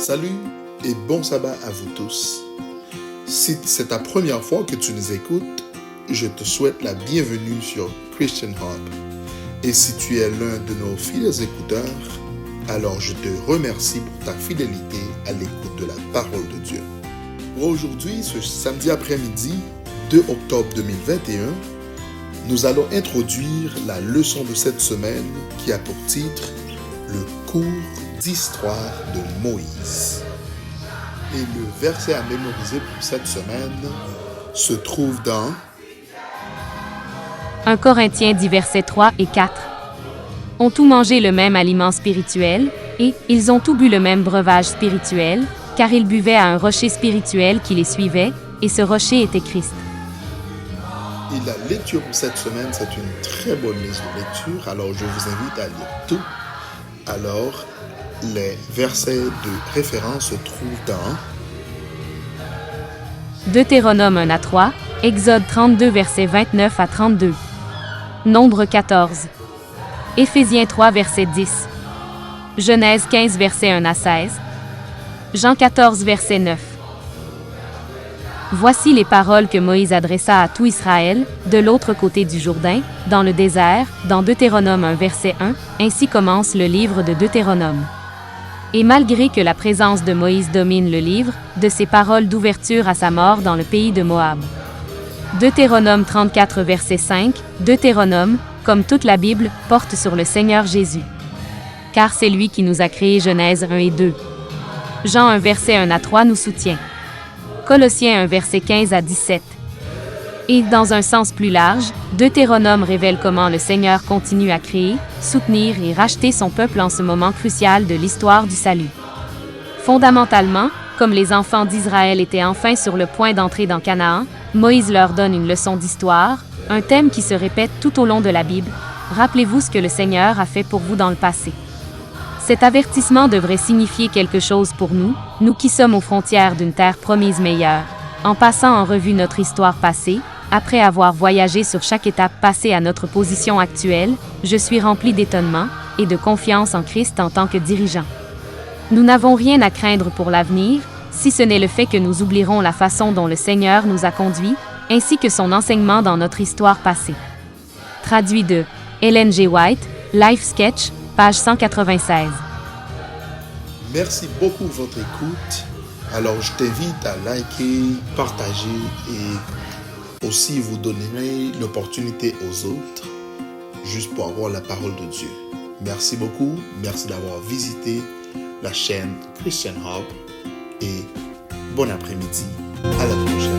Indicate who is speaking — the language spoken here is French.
Speaker 1: Salut et bon sabbat à vous tous. Si c'est ta première fois que tu nous écoutes, je te souhaite la bienvenue sur Christian Hub. Et si tu es l'un de nos fidèles écouteurs, alors je te remercie pour ta fidélité à l'écoute de la parole de Dieu. Pour aujourd'hui, ce samedi après-midi, 2 octobre 2021, nous allons introduire la leçon de cette semaine qui a pour titre « Le cours d'histoire de Moïse ». Et le verset à mémoriser pour cette semaine se trouve dans
Speaker 2: 1 Corinthiens 10 versets 3 et 4. Ont tous mangé le même aliment spirituel, et ils ont tous bu le même breuvage spirituel, car ils buvaient à un rocher spirituel qui les suivait, et ce rocher était Christ.
Speaker 1: Et la lecture pour cette semaine, c'est une très bonne liste de lecture, alors je vous invite à lire tout. Alors, les versets de référence se trouvent dans
Speaker 2: Deutéronome 1 à 3, Exode 32 versets 29 à 32, Nombre 14, Éphésiens 3 verset 10, Genèse 15 verset 1 à 16, Jean 14 verset 9. Voici les paroles que Moïse adressa à tout Israël, de l'autre côté du Jourdain, dans le désert, dans Deutéronome 1 verset 1, ainsi commence le livre de Deutéronome. Et malgré que la présence de Moïse domine le livre, de ses paroles d'ouverture à sa mort dans le pays de Moab. Deutéronome 34 verset 5, Deutéronome, comme toute la Bible, porte sur le Seigneur Jésus. Car c'est lui qui nous a créé Genèse 1 et 2. Jean 1 verset 1 à 3 nous soutient. Colossiens 1 verset 15 à 17. Et dans un sens plus large, Deutéronome révèle comment le Seigneur continue à créer, soutenir et racheter son peuple en ce moment crucial de l'histoire du salut. Fondamentalement, comme les enfants d'Israël étaient enfin sur le point d'entrer dans Canaan, Moïse leur donne une leçon d'histoire, un thème qui se répète tout au long de la Bible. Rappelez-vous ce que le Seigneur a fait pour vous dans le passé. Cet avertissement devrait signifier quelque chose pour nous, nous qui sommes aux frontières d'une terre promise meilleure. En passant en revue notre histoire passée, après avoir voyagé sur chaque étape passée à notre position actuelle, je suis rempli d'étonnement et de confiance en Christ en tant que dirigeant. Nous n'avons rien à craindre pour l'avenir, si ce n'est le fait que nous oublierons la façon dont le Seigneur nous a conduits, ainsi que son enseignement dans notre histoire passée. Traduit de Ellen G. White, Life Sketch, page 196.
Speaker 1: Merci beaucoup pour votre écoute. Alors, je t'invite à liker, partager et aussi vous donner l'opportunité aux autres, juste pour avoir la parole de Dieu. Merci beaucoup. Merci d'avoir visité la chaîne Christian Hub et bon après-midi. À la prochaine.